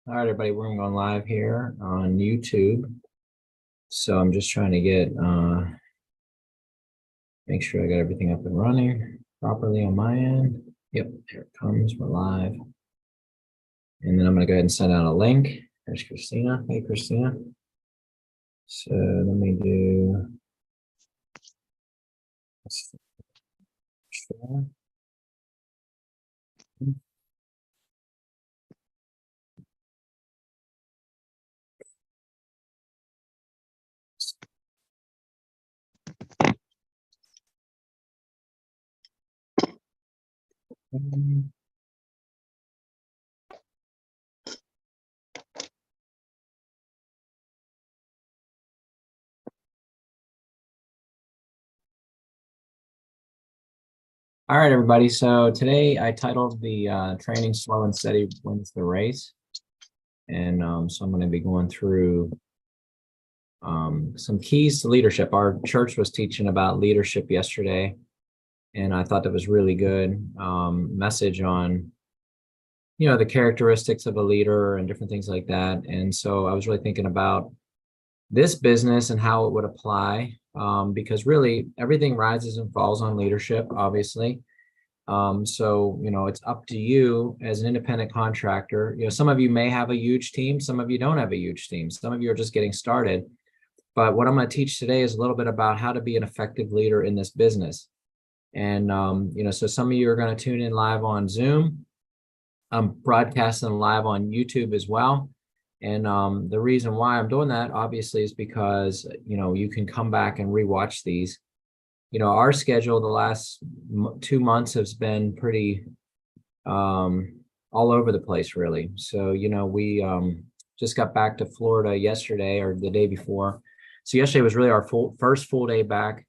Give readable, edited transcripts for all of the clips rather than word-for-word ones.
All right, everybody, we're going live here on YouTube. So I'm just trying to make sure I got everything up and running properly on my end. Yep, here it comes, we're live. And then I'm gonna go ahead and send out a link. There's Christina. Hey, Christina. So let me do, share. All right, everybody. So today I titled the training Slow and Steady Wins the Race. And so I'm going to be going through some keys to leadership. Our church was teaching about leadership yesterday, and I thought that was really good message on, the characteristics of a leader and different things like that. And so I was really thinking about this business and how it would apply, because really everything rises and falls on leadership, obviously. So, it's up to you as an independent contractor. Some of you may have a huge team, some of you don't have a huge team, some of you are just getting started. But what I'm going to teach today is a little bit about how to be an effective leader in this business. And, so some of you are going to tune in live on Zoom. I'm broadcasting live on YouTube as well. And the reason why I'm doing that, obviously, is because, you can come back and rewatch these. Our schedule the last 2 months has been pretty all over the place, really. So, we just got back to Florida yesterday or the day before. So yesterday was really our first full day back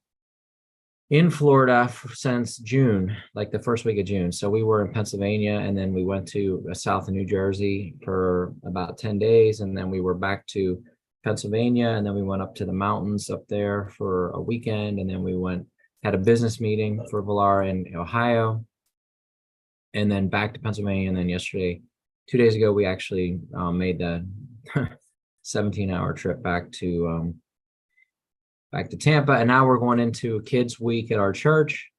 in Florida since June, like the first week of June. So we were in Pennsylvania, and then we went to south of New Jersey for about 10 days. And then we were back to Pennsylvania, and then we went up to the mountains up there for a weekend. And then we had a business meeting for Velar in Ohio, and then back to Pennsylvania. And then yesterday, 2 days ago, we actually made the 17-hour trip back to Tampa. And now we're going into Kids Week at our church.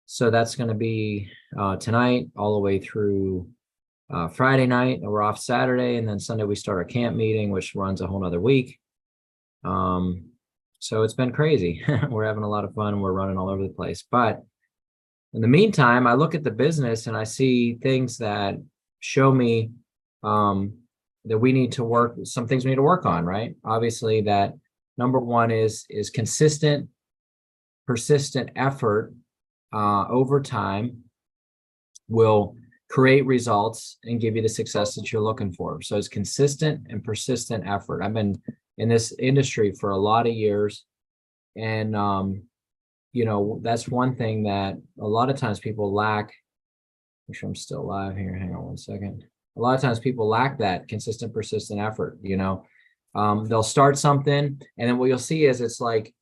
So that's going to be tonight all the way through Friday night. And we're off Saturday, and then Sunday we start our camp meeting, which runs a whole nother week. So it's been crazy. We're having a lot of fun, and we're running all over the place. But in the meantime, I look at the business and I see things that show me that we need to work, some things we need to work on, right? Obviously, that number one is consistent, persistent effort over time will create results and give you the success that you're looking for. So it's consistent and persistent effort. I've been in this industry for a lot of years, and that's one thing that a lot of times people lack. Make sure I'm still live here. Hang on one second. A lot of times people lack that consistent, persistent effort. They'll start something, and then what you'll see is it's like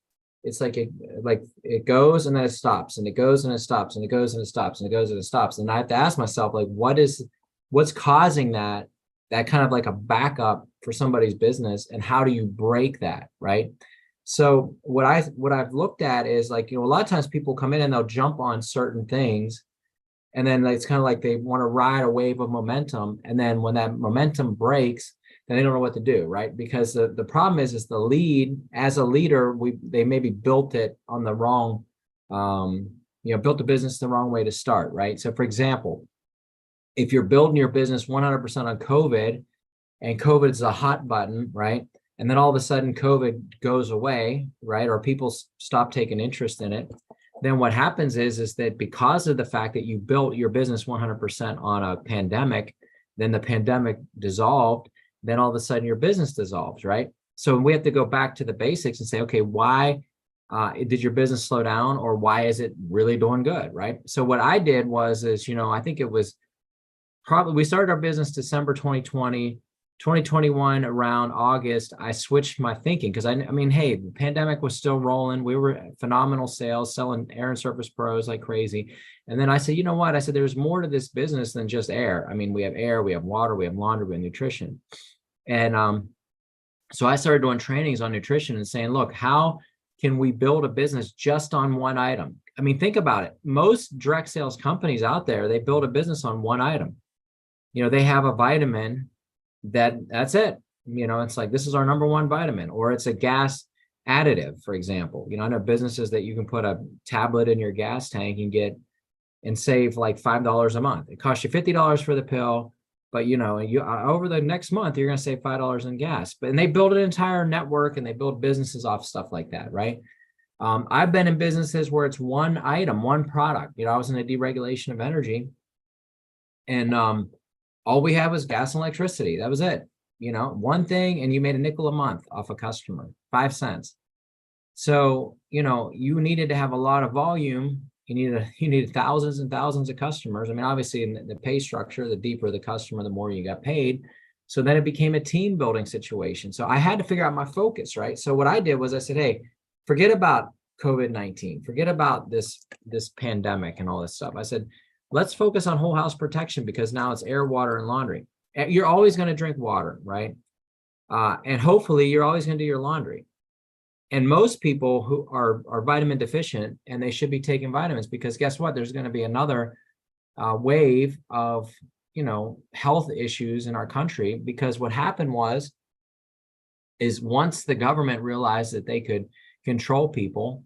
it goes and then it stops, and it goes and it stops, and it goes and it stops, and it goes and it stops. And I have to ask myself, like, what's causing that kind of like a backup for somebody's business, and how do you break that, right? So what I've looked at is, like, a lot of times people come in and they'll jump on certain things, and then it's kind of like they want to ride a wave of momentum, and then when that momentum breaks, then they don't know what to do, right? Because the problem is the lead, as a leader, they maybe built it on the wrong, built the business the wrong way to start, right? So for example, if you're building your business 100% on COVID, and COVID is a hot button, right? And then all of a sudden COVID goes away, right? Or people stop taking interest in it. Then what happens is that because of the fact that you built your business 100% on a pandemic, then the pandemic dissolved, then all of a sudden your business dissolves, right? So we have to go back to the basics and say, okay, why did your business slow down, or why is it really doing good, right? So what I did I think it was probably, we started our business December 2020. 2021 around August, I switched my thinking because I mean, hey, the pandemic was still rolling. We were at phenomenal sales, selling air and surface pros like crazy. And then I said, you know what? I said, there's more to this business than just air. I mean, we have air, we have water, we have laundry, we have nutrition. And so I started doing trainings on nutrition and saying, look, how can we build a business just on one item? I mean, think about it. Most direct sales companies out there, they build a business on one item. They have a vitamin that's it. It's like, this is our number one vitamin, or it's a gas additive, for example. I know businesses that you can put a tablet in your gas tank and save like $5 a month. It costs you $50 for the pill, but you over the next month, you're going to save $5 in gas. And they build an entire network and they build businesses off stuff like that, right? I've been in businesses where it's one item, one product. I was in a deregulation of energy, and all we had was gas and electricity. That was it. One thing, and you made a nickel a month off a customer, 5 cents. So, you needed to have a lot of volume. You needed thousands and thousands of customers. I mean, obviously in the pay structure, the deeper the customer, the more you got paid. So then it became a team building situation. So I had to figure out my focus, right? So what I did was I said, hey, forget about COVID-19, forget about this pandemic and all this stuff. I said, let's focus on whole house protection, because now it's air, water, and laundry. You're always going to drink water, right? And hopefully you're always going to do your laundry. And most people who are vitamin deficient, and they should be taking vitamins, because guess what? There's going to be another wave of, health issues in our country, because what happened is once the government realized that they could control people,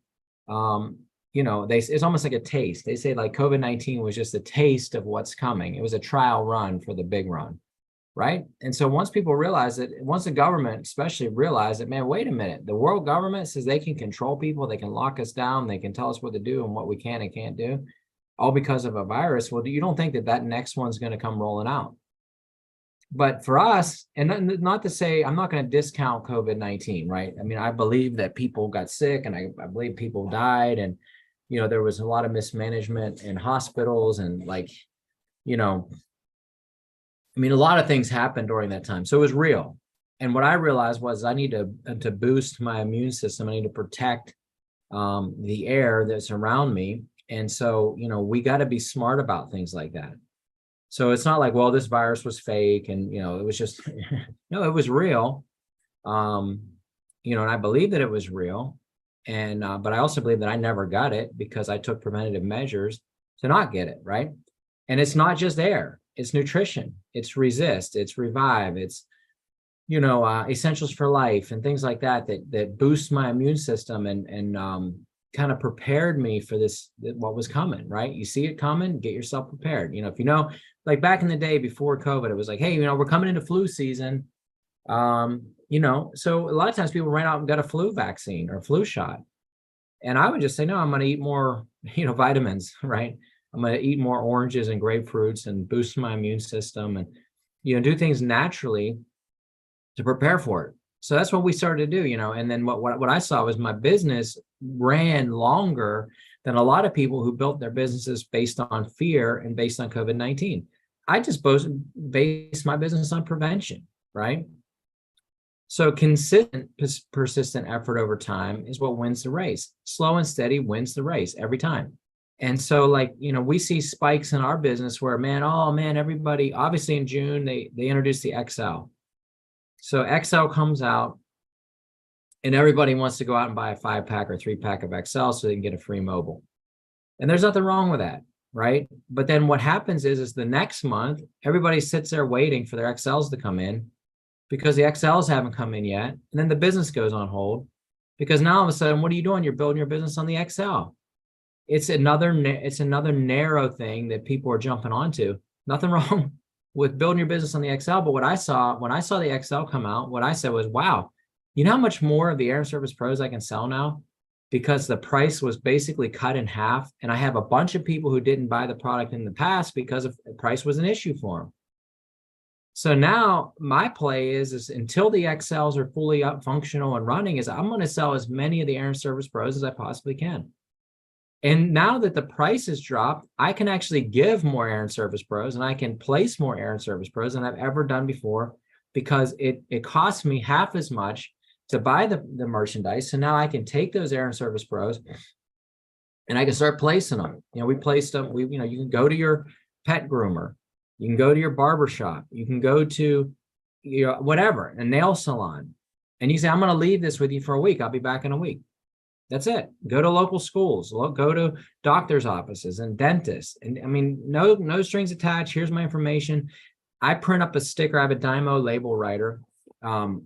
it's almost like a taste. They say like COVID-19 was just a taste of what's coming. It was a trial run for the big run, right? And so once people realize that, once the government especially realized that, man, wait a minute, the world government says they can control people, they can lock us down, they can tell us what to do and what we can and can't do, all because of a virus. Well, you don't think that next one's going to come rolling out. But for us, and not to say, I'm not going to discount COVID-19, right? I mean, I believe that people got sick, and I believe people died, and there was a lot of mismanagement in hospitals, and a lot of things happened during that time. So it was real. And what I realized was I need to boost my immune system. I need to protect the air that's around me. And so, we got to be smart about things like that. So it's not like, well, this virus was fake and, it was just, no, it was real. And I believe that it was real. And, but I also believe that I never got it because I took preventative measures to not get it, right? And it's not just air, it's nutrition, it's resist, it's revive, it's, essentials for life and things like that boost my immune system and kind of prepared me for what was coming, right? You see it coming, get yourself prepared. If like back in the day before COVID, it was like, hey, we're coming into flu season. So a lot of times people ran out and got a flu vaccine or a flu shot. And I would just say, no, I'm going to eat more, vitamins, right? I'm going to eat more oranges and grapefruits and boost my immune system and, do things naturally to prepare for it. So that's what we started to do, and then what I saw was my business ran longer than a lot of people who built their businesses based on fear and based on COVID-19. I just based my business on prevention, right? So consistent, persistent effort over time is what wins the race. Slow and steady wins the race every time. And so we see spikes in our business where, everybody, obviously in June, they introduced the XL. So XL comes out and everybody wants to go out and buy a 5-pack or 3-pack of XL so they can get a free mobile. And there's nothing wrong with that, right? But then what happens is the next month, everybody sits there waiting for their XLs to come in because the XLs haven't come in yet. And then the business goes on hold because now all of a sudden, what are you doing? You're building your business on the XL. It's another narrow thing that people are jumping onto. Nothing wrong with building your business on the XL. But what I saw, when I saw the XL come out, what I said was, wow, you know how much more of the Air and Surface Pros I can sell now? Because the price was basically cut in half. And I have a bunch of people who didn't buy the product in the past because the price was an issue for them. So now my play is until the XLs are fully up, functional and running, is I'm going to sell as many of the Air and Surface Pros as I possibly can. And now that the price has dropped, I can actually give more Air and Surface Pros and I can place more Air and Surface Pros than I've ever done before because it costs me half as much to buy the merchandise. So now I can take those Air and Service Pros and I can start placing them. We placed them. You can go to your pet groomer, you can go to your barber shop, you can go to whatever, a nail salon, and you say, I'm going to leave this with you for a week. I'll be back in a week. That's it. Go to local schools, go to doctors' offices and dentists. And I mean, no strings attached. Here's my information. I print up a sticker. I have a Dymo label writer,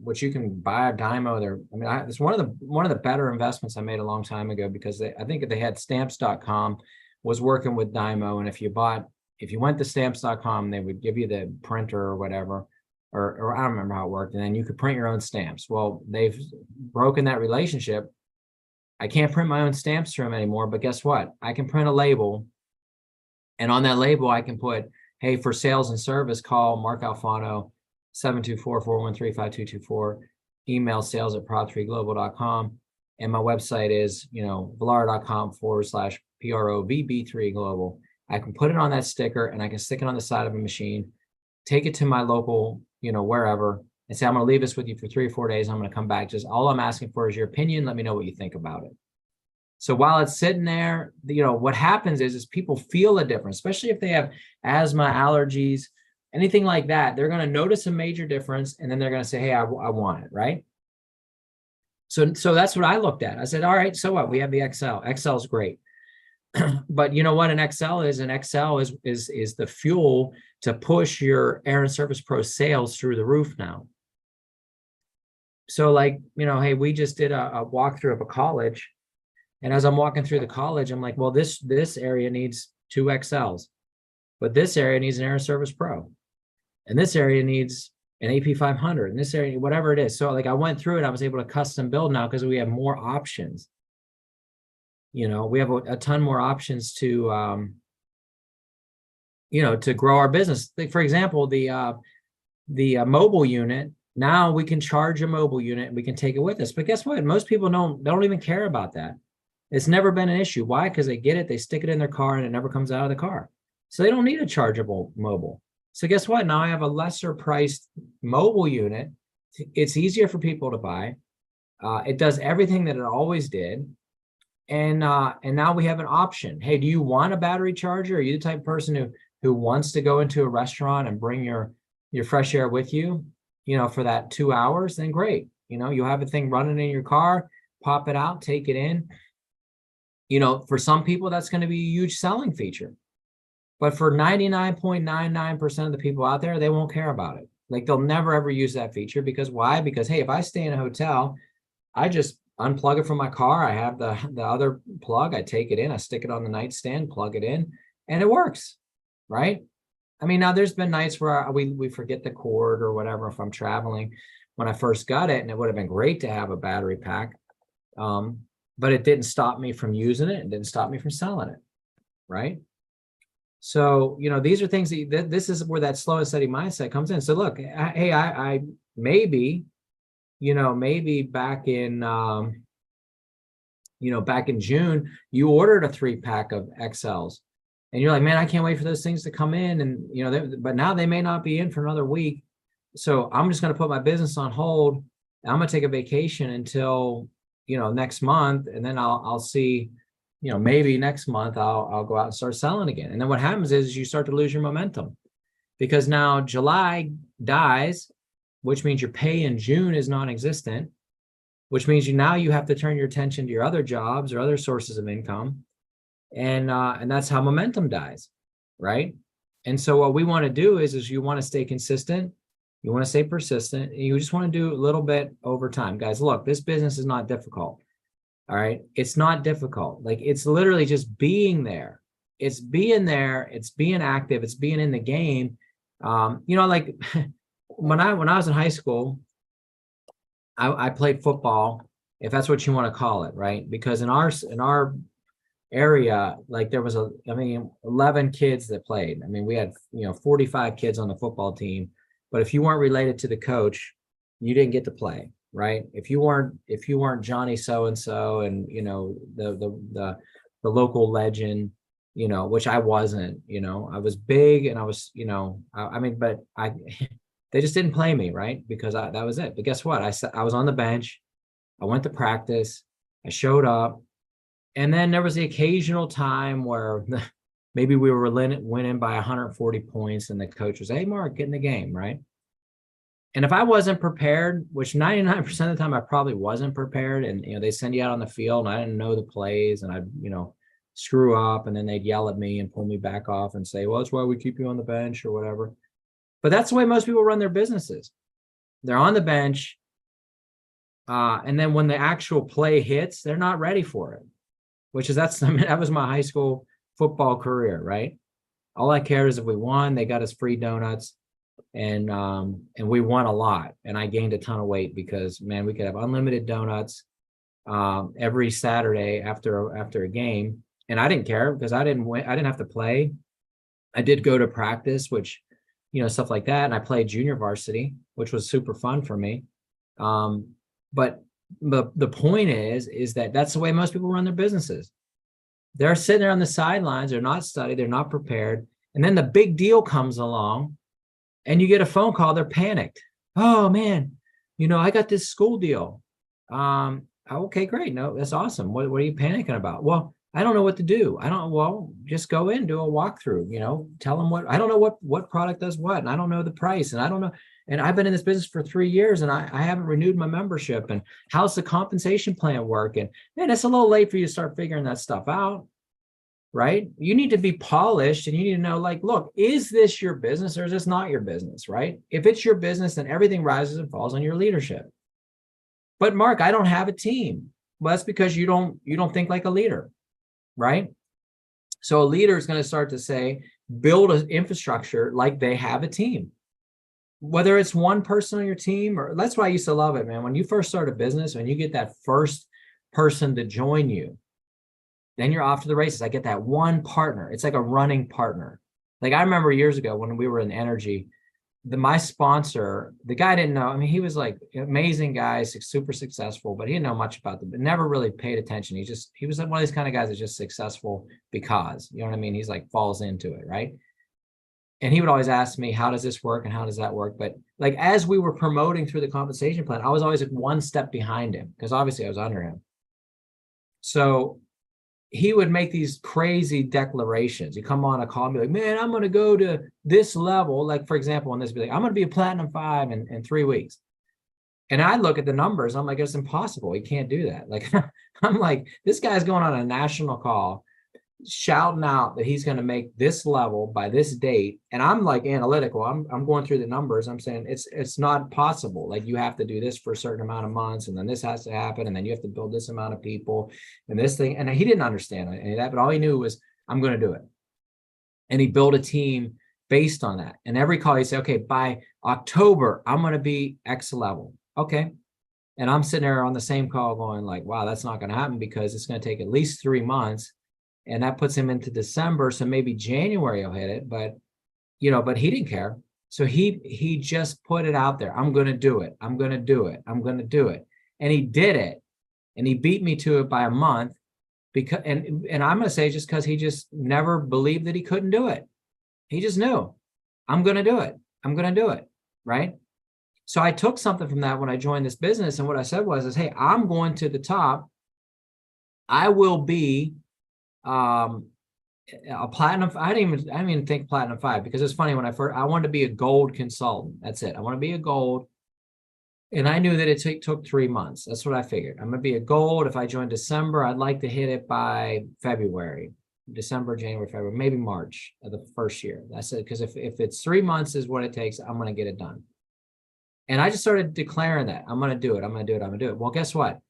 which you can buy a Dymo there. I mean, it's one of the better investments I made a long time ago, because I think they had stamps.com was working with Dymo. And if you went to stamps.com, they would give you the printer or whatever, or I don't remember how it worked. And then you could print your own stamps. Well, they've broken that relationship. I can't print my own stamps through them anymore, but guess what? I can print a label, and on that label, I can put, hey, for sales and service, call Mark Alfano, 724-413-5224, email sales@prop3global.com. And my website is, villar.com/PROVB3global. I can put it on that sticker, and I can stick it on the side of a machine, take it to my local, wherever, and say, I'm going to leave this with you for 3 or 4 days. I'm going to come back. Just all I'm asking for is your opinion. Let me know what you think about it. So while it's sitting there, what happens is people feel a difference, especially if they have asthma, allergies, anything like that. They're going to notice a major difference, and then they're going to say, hey, I want it, right? So that's what I looked at. I said, all right, so what? We have the XL. XL is great. But you know what an XL is? An XL is the fuel to push your Air and Service Pro sales through the roof now. So hey, we just did a walkthrough of a college. And as I'm walking through the college, I'm like, well, this area needs 2 XLs, but this area needs an Air and Service Pro. And this area needs an AP500, and this area, whatever it is. So I went through it, I was able to custom build now because we have more options. We have a ton more options to, to grow our business. For example, the mobile unit, now we can charge a mobile unit and we can take it with us. But guess what? Most people don't even care about that. It's never been an issue. Why? Because they get it, they stick it in their car, and it never comes out of the car. So they don't need a chargeable mobile. So guess what? Now I have a lesser priced mobile unit. It's easier for people to buy. It does everything that it always did. And now we have an option. Hey, do you want a battery charger? Are you the type of person who wants to go into a restaurant and bring your fresh air with you, for that 2 hours? Then great. You have a thing running in your car, pop it out, take it in. For some people, that's going to be a huge selling feature. But for 99.99% of the people out there, they won't care about it. They'll never, ever use that feature. Because why? Because, hey, if I stay in a hotel, I just unplug it from my car. I have the other plug. I take it in. I stick it on the nightstand, plug it in, and it works, right? I mean, now there's been nights where we forget the cord or whatever if I'm traveling. When I first got it, and it would have been great to have a battery pack. But it didn't stop me from using it. It didn't stop me from selling it, right? So, these are things this is where that slow and steady mindset comes in. So look, hey, I maybe back in, back in June, you ordered a 3-pack of XLs, and you're like, man, I can't wait for those things to come in. And, but now they may not be in for another week. So I'm just going to put my business on hold. I'm going to take a vacation until, next month. And then I'll see, maybe next month I'll go out and start selling again. And then what happens is you start to lose your momentum, because now July dies, which means your pay in June is non-existent, which means you have to turn your attention to your other jobs or other sources of income. And that's how momentum dies, right? And so what we want to do is you want to stay consistent. You want to stay persistent. And you just want to do a little bit over time. Guys, look, this business is not difficult. All right. It's not difficult. It's literally just being there. It's being there. It's being active. It's being in the game. When I was in high school, I played football, if that's what you want to call it, right? Because in our area, there was 11 kids that played. I mean, we had 45 kids on the football team. But if you weren't related to the coach, you didn't get to play, right? If you weren't Johnny so-and-so and the local legend, which I wasn't, I was big, and I was, but They just didn't play me, right? Because that was it. But guess what? I was on the bench. I went to practice. I showed up. And then there was the occasional time where maybe we were winning by 140 points and the coach was, hey, Mark, get in the game, right? And if I wasn't prepared, which 99% of the time I probably wasn't prepared, and they send you out on the field and I didn't know the plays and I'd, screw up, and then they'd yell at me and pull me back off and say, well, that's why we keep you on the bench or whatever. But that's the way most people run their businesses. They're on the bench. And then when the actual play hits, they're not ready for it, that was my high school football career, right? All I cared is if we won, they got us free donuts. And we won a lot, and I gained a ton of weight because, man, we could have unlimited donuts every Saturday after a game, and I didn't care because I didn't win. I didn't have to play. I did go to practice, which, stuff like that, and I played junior varsity, which was super fun for me. But the point is that that's the way most people run their businesses. They're sitting there on the sidelines. They're not studied. They're not prepared, and then the big deal comes along. And you get a phone call, they're panicked. Oh man, I got this school deal. Okay, great. No, that's awesome. What are you panicking about? Well, I don't know what to do. Just go in, do a walkthrough, tell them I don't know what product does what, and I don't know the price, and I don't know. And I've been in this business for 3 years and I haven't renewed my membership, and how's the compensation plan work? And man, it's a little late for you to start figuring that stuff out. Right? You need to be polished, and you need to know, look, is this your business or is this not your business, right? If it's your business, then everything rises and falls on your leadership. But Mark, I don't have a team. Well, that's because you don't think like a leader, right? So a leader is going to start to say, build an infrastructure like they have a team. Whether it's one person on your team, or that's why I used to love it, man. When you first start a business, when you get that first person to join you, then you're off to the races. I get that one partner. It's like a running partner. Like I remember years ago when we were in energy, my sponsor, the guy didn't know. I mean, he was like an amazing guy, super successful, but he didn't know much about them, but never really paid attention. He was like one of these kind of guys that's just successful because, you know what I mean? He's like falls into it, right? And he would always ask me, how does this work and how does that work? But like as we were promoting through the compensation plan, I was always like one step behind him because obviously I was under him. So he would make these crazy declarations. You come on a call and be like, man, I'm going to go to this level. Like, for example, on this, be like, I'm going to be a platinum 5 in 3 weeks. And I look at the numbers. I'm like, it's impossible. He can't do that. Like, I'm like, this guy's going on a national call, shouting out that he's going to make this level by this date. And I'm like analytical. I'm going through the numbers. I'm saying it's not possible. Like you have to do this for a certain amount of months, and then this has to happen, and then you have to build this amount of people and this thing. And he didn't understand any of that, but all he knew was I'm going to do it. And he built a team based on that. And every call he said, okay, by October, I'm going to be X level. Okay. And I'm sitting there on the same call going like, wow, that's not going to happen because it's going to take at least 3 months. And that puts him into December. So maybe January he'll hit it, but he didn't care. So he just put it out there. I'm going to do it. I'm going to do it. I'm going to do it. And he did it. And he beat me to it by a month because, and I'm going to say just because he just never believed that he couldn't do it. He just knew I'm going to do it. I'm going to do it. Right. So I took something from that when I joined this business. And what I said was, hey, I'm going to the top. I will be a platinum. I didn't even think platinum 5 because it's funny when I wanted to be a gold consultant. That's it. I want to be a gold. And I knew that it took 3 months. That's what I figured. I'm going to be a gold. If I join December, I'd like to hit it by February, December, January, February, maybe March of the first year. I said, because if it's 3 months is what it takes, I'm going to get it done. And I just started declaring that I'm going to do it. I'm going to do it. I'm going to do it. Well, guess what?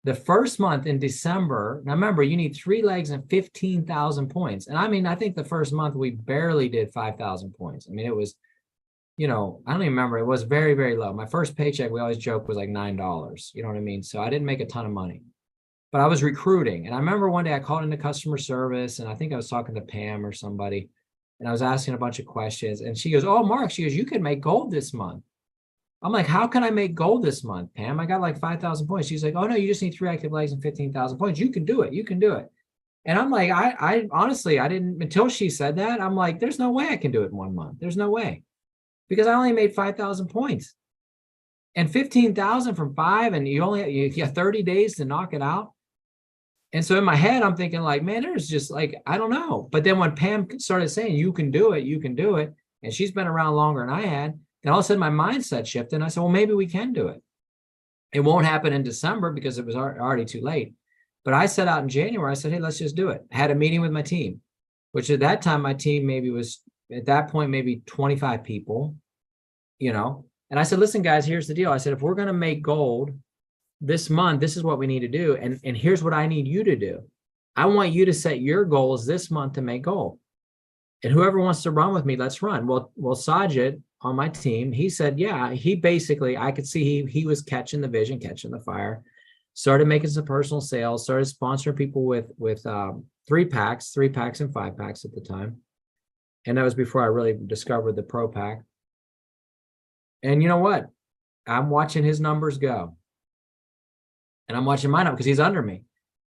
The first month in December, now remember, you need 3 legs and 15,000 points. And I mean, I think the first month we barely did 5,000 points. I mean, it was, I don't even remember. It was very, very low. My first paycheck, we always joke, was like $9. You know what I mean? So I didn't make a ton of money, but I was recruiting. And I remember one day I called into customer service, and I think I was talking to Pam or somebody, and I was asking a bunch of questions. And she goes, oh, Mark, she goes, you can make gold this month. I'm like, how can I make gold this month, Pam? I got like 5,000 points. She's like, oh no, you just need 3 active legs and 15,000 points. You can do it. You can do it. And I'm like, I honestly, I didn't, until she said that, I'm like, there's no way I can do it in 1 month. There's no way. because I only made 5,000 points and 15,000 from 5, and you have 30 days to knock it out. And so in my head, I'm thinking like, man, there's just like, I don't know. But then when Pam started saying, you can do it, and she's been around longer than I had, then all of a sudden my mindset shifted. And I said, well, maybe we can do it. It won't happen in December because it was already too late. But I set out in January. I said, hey, let's just do it. I had a meeting with my team, which at that time, my team maybe was at that point, maybe 25 people, And I said, listen, guys, here's the deal. I said, if we're going to make gold this month, this is what we need to do. And here's what I need you to do. I want you to set your goals this month to make gold. And whoever wants to run with me, let's run. Well, Sajid on my team, he said, yeah, he basically, I could see he was catching the vision, catching the fire, started making some personal sales, started sponsoring people with 3-packs and 5-packs at the time. And that was before I really discovered the Pro Pack. And you know what? I'm watching his numbers go. And I'm watching mine up because he's under me.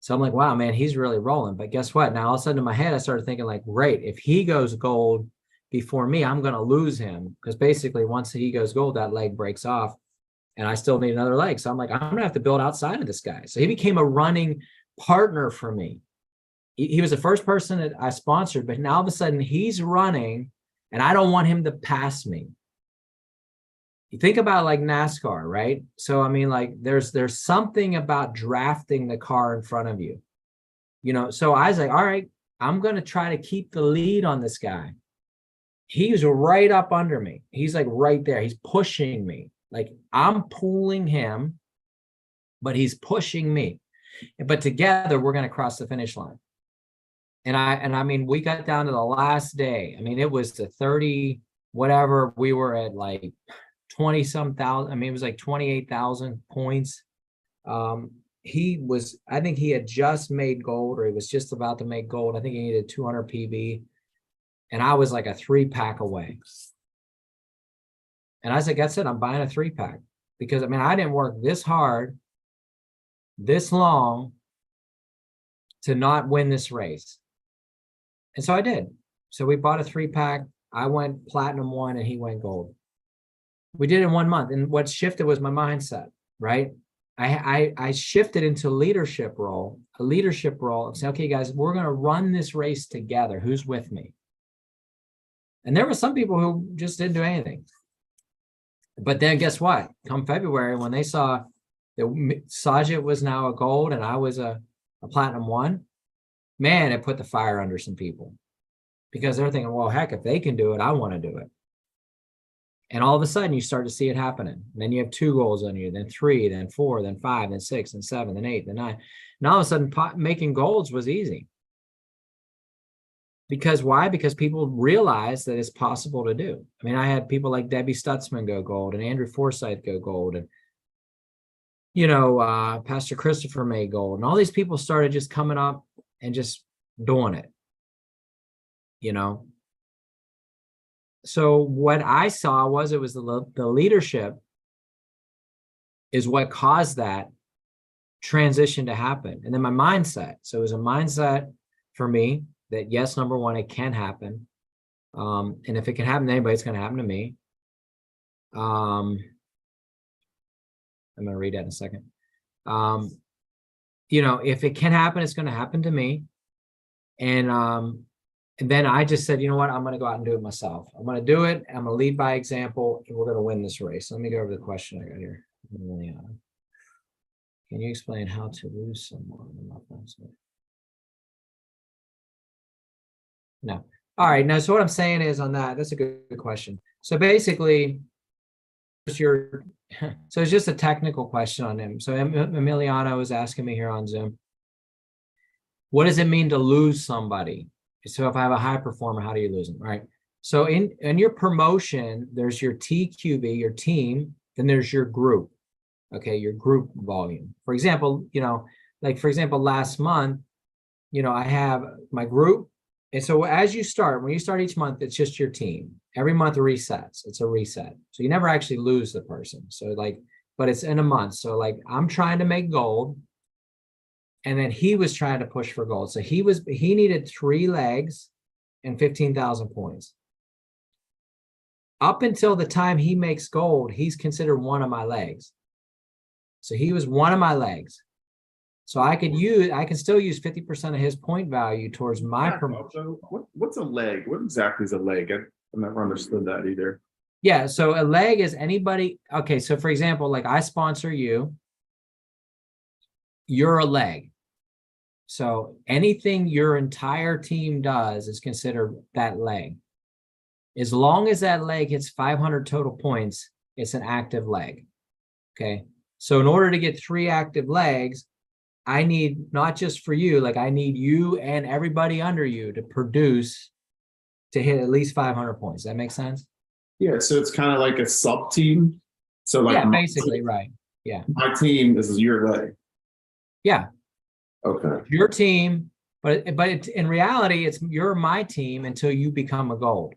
So I'm like, wow, man, he's really rolling. But guess what? Now all of a sudden in my head, I started thinking like, great, if he goes gold before me, I'm going to lose him. Because basically once he goes gold, that leg breaks off and I still need another leg. So I'm like, I'm going to have to build outside of this guy. So he became a running partner for me. He was the first person that I sponsored, but now all of a sudden he's running and I don't want him to pass me. You think about like NASCAR, right? So, I mean, like there's something about drafting the car in front of you, So I was like, all right, I'm going to try to keep the lead on this guy. He's right up under me. He's like right there. He's pushing me. Like I'm pulling him, but he's pushing me. But together we're going to cross the finish line. And I mean, we got down to the last day. I mean, it was the 30, whatever. We were at like 20 some thousand. I mean, it was like 28,000 points. I think he had just made gold, or he was just about to make gold. I think he needed 200 PB. And I was like a 3-pack away. And I said, that's it. I'm buying a 3-pack because I mean, I didn't work this hard, this long to not win this race. And so I did. So we bought a 3-pack. I went platinum 1 and he went gold. We did it in 1 month. And what shifted was my mindset, right? I shifted into a leadership role of saying, okay, guys, we're going to run this race together. Who's with me? And there were some people who just didn't do anything. But then guess what? Come February, when they saw that Sajid was now a gold and I was a platinum 1, man, it put the fire under some people because they're thinking, well, heck, if they can do it, I want to do it. And all of a sudden you start to see it happening. And then you have 2 goals on you, then 3, then 4, then 5, then 6, then 7, then 8, then 9. And all of a sudden making golds was easy. Because why? Because people realize that it's possible to do. I mean, I had people like Debbie Stutzman go gold and Andrew Forsyth go gold. And, Pastor Christopher made gold. And all these people started just coming up and just doing it, So what I saw was it was the leadership is what caused that transition to happen. And then my mindset. So it was a mindset for me that yes, number 1, it can happen. And if it can happen to anybody, it's going to happen to me. I'm going to read that in a second. If it can happen, it's going to happen to me. And then I just said, you know what? I'm going to go out and do it myself. I'm going to do it. I'm going to lead by example, and we're going to win this race. Let me go over the question I got here. Can you explain how to lose someone? No. All right. Now, so what I'm saying is on that's a good question. So basically, it's just a technical question on him. So Emiliano is asking me here on Zoom, what does it mean to lose somebody? So if I have a high performer, how do you lose them? All right. So in your promotion, there's your TQB, your team, then there's your group. Okay, your group volume. For example, last month, I have my group. And so when you start each month, it's just your team. Every month resets. It's a reset. So you never actually lose the person. So but it's in a month. So I'm trying to make gold. And then he was trying to push for gold. So he needed 3 legs and 15,000 points. Up until the time he makes gold, he's considered one of my legs. So he was one of my legs. So I can still use 50% of his point value towards my promotion. So what's a leg? What exactly is a leg? I've never understood that either. Yeah, so a leg is anybody. Okay, so for example, like I sponsor you, you're a leg. So anything your entire team does is considered that leg. As long as that leg hits 500 total points, it's an active leg. Okay. So in order to get 3 active legs, I need not just for you, like I need you and everybody under you to produce to hit at least 500 points. That makes sense? Yeah, so it's kind of like a sub team. So like Yeah, basically, right. Yeah. my team, this is your leg. Yeah. Okay. Your team, but in reality, you're my team until you become a gold.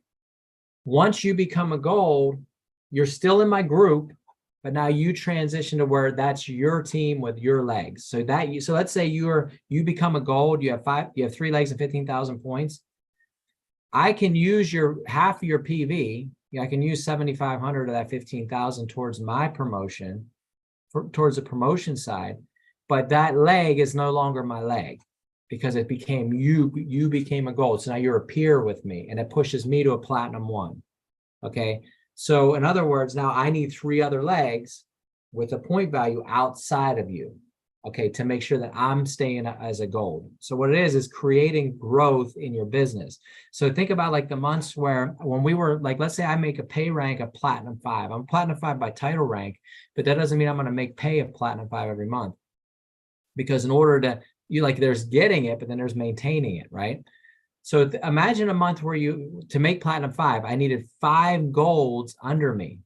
Once you become a gold, you're still in my group, but now you transition to where that's your team with your legs. So let's say you become a gold, you have 3 legs and 15,000 points. I can use your half of your PV. I can use 7,500 of that 15,000 towards my promotion, towards the promotion side, but that leg is no longer my leg because it became you became a gold. So now you're a peer with me and it pushes me to a platinum 1. Okay. So in other words, now I need 3 other legs with a point value outside of you. Okay. To make sure that I'm staying as a gold. So what it is creating growth in your business. So think about like the months when we were like, let's say I make a pay rank of platinum 5. I'm platinum 5 by title rank, but that doesn't mean I'm going to make pay of platinum 5 every month. Because in order to, there's getting it, but then there's maintaining it, right? So imagine a month where to make platinum 5, I needed 5 golds under me,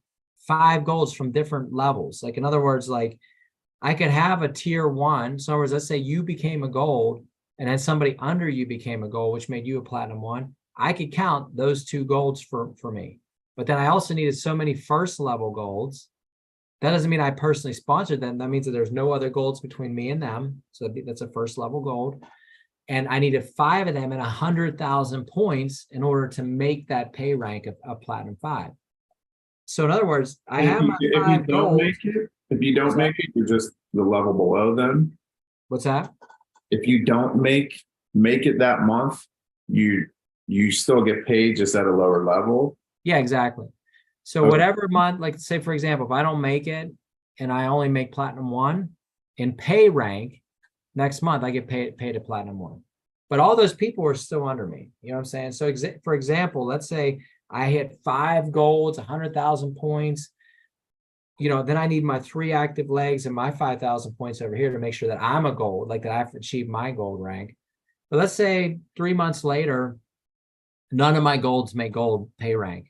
5 golds from different levels. Like, in other words, like I could have a tier 1. So in other words, let's say you became a gold and then somebody under you became a gold, which made you a platinum 1. I could count those 2 golds for me. But then I also needed so many first level golds. That doesn't mean I personally sponsored them. That means that there's no other golds between me and them. So that's a first level gold. And I needed 5 of them and 100,000 points in order to make that pay rank of platinum 5. So in other words, I have my 5 golds. If you don't make it, you're just the level below them. What's that? If you don't make it that month, you still get paid just at a lower level. Yeah, exactly. So whatever month, like say, for example, if I don't make it and I only make platinum 1 in pay rank, next month I get paid a platinum 1. But all those people are still under me. You know what I'm saying? So for example, let's say I hit 5 golds, 100,000 points. Then I need my 3 active legs and my 5,000 points over here to make sure that I'm a gold, like that I've achieved my gold rank. But let's say 3 months later, none of my golds make gold pay rank.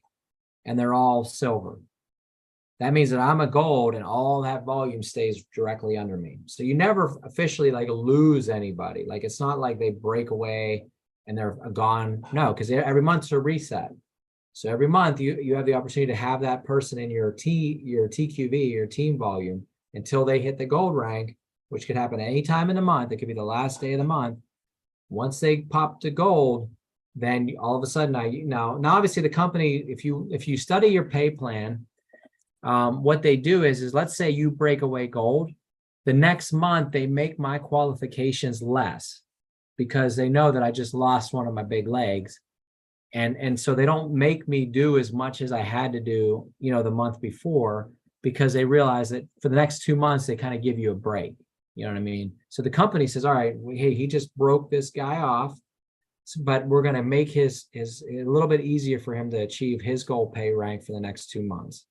And they're all silver. That means that I'm a gold and all that volume stays directly under me. So you never officially like lose anybody. Like it's not like they break away and they're gone. No, because every month's a reset. So every month you have the opportunity to have that person in your TQV, your team volume, until they hit the gold rank, which could happen any time in the month. It could be the last day of the month. Once they pop to gold, then all of a sudden now obviously the company, if you study your pay plan, what they do is let's say you break away gold, the next month they make my qualifications less because they know that I just lost one of my big legs, and so they don't make me do as much as I had to do the month before, because they realize that for the next 2 months they kind of give you a break. You know what I mean? So the company says, all right, hey, he just broke this guy off, but we're going to make his a little bit easier for him to achieve his gold pay rank for the next 2 months.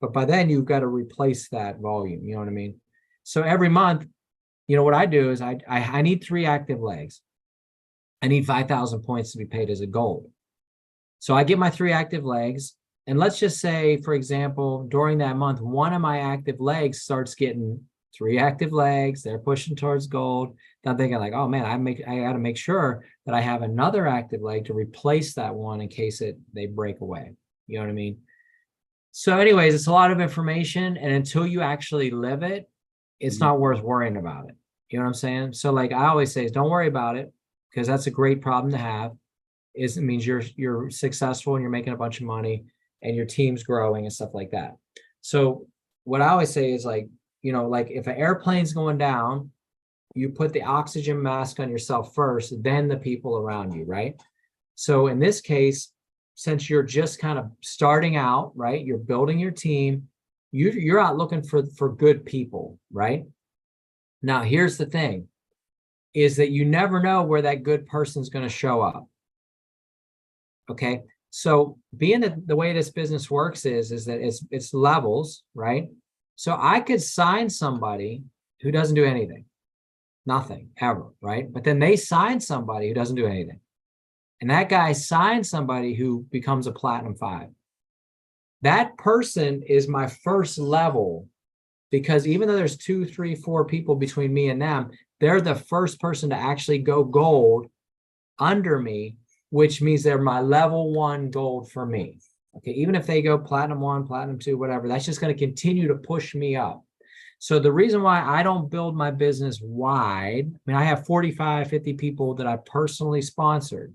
But by then you've got to replace that volume. You know what I mean? So every month, what I do is I need 3 active legs. I need 5,000 points to be paid as a gold. So I get my 3 active legs. And let's just say, for example, during that month, one of my active legs starts getting 3 active legs. They're pushing towards gold. I'm thinking like, oh man, I got to make sure that I have another active leg to replace that one in case they break away. You know what I mean? So anyways, it's a lot of information, and until you actually live it, it's not worth worrying about it. You know what I'm saying? So like I always say, don't worry about it, because that's a great problem to have. It means you're successful and you're making a bunch of money. and your team's growing and stuff like that. So what I always say is like, you know, like if an airplane's going down, you put the oxygen mask on yourself first, then the people around you, right? So in this case, since you're just kind of starting out, right? You're building your team, you're out looking for good people, right? Now, here's the thing, is that you never know where that good person's going to show up. Okay. So being that the way this business works is that it's levels, right? So I could sign somebody who doesn't do anything, nothing ever, right? But then they sign somebody who doesn't do anything. And that guy signs somebody who becomes a platinum 5. That person is my first level, because even though there's 2, 3, 4 people between me and them, they're the first person to actually go gold under me, which means they're my level 1 gold for me. Okay, even if they go platinum 1, platinum 2, whatever, that's just going to continue to push me up. So the reason why I don't build my business wide, I mean, I have 45, 50 people that I personally sponsored.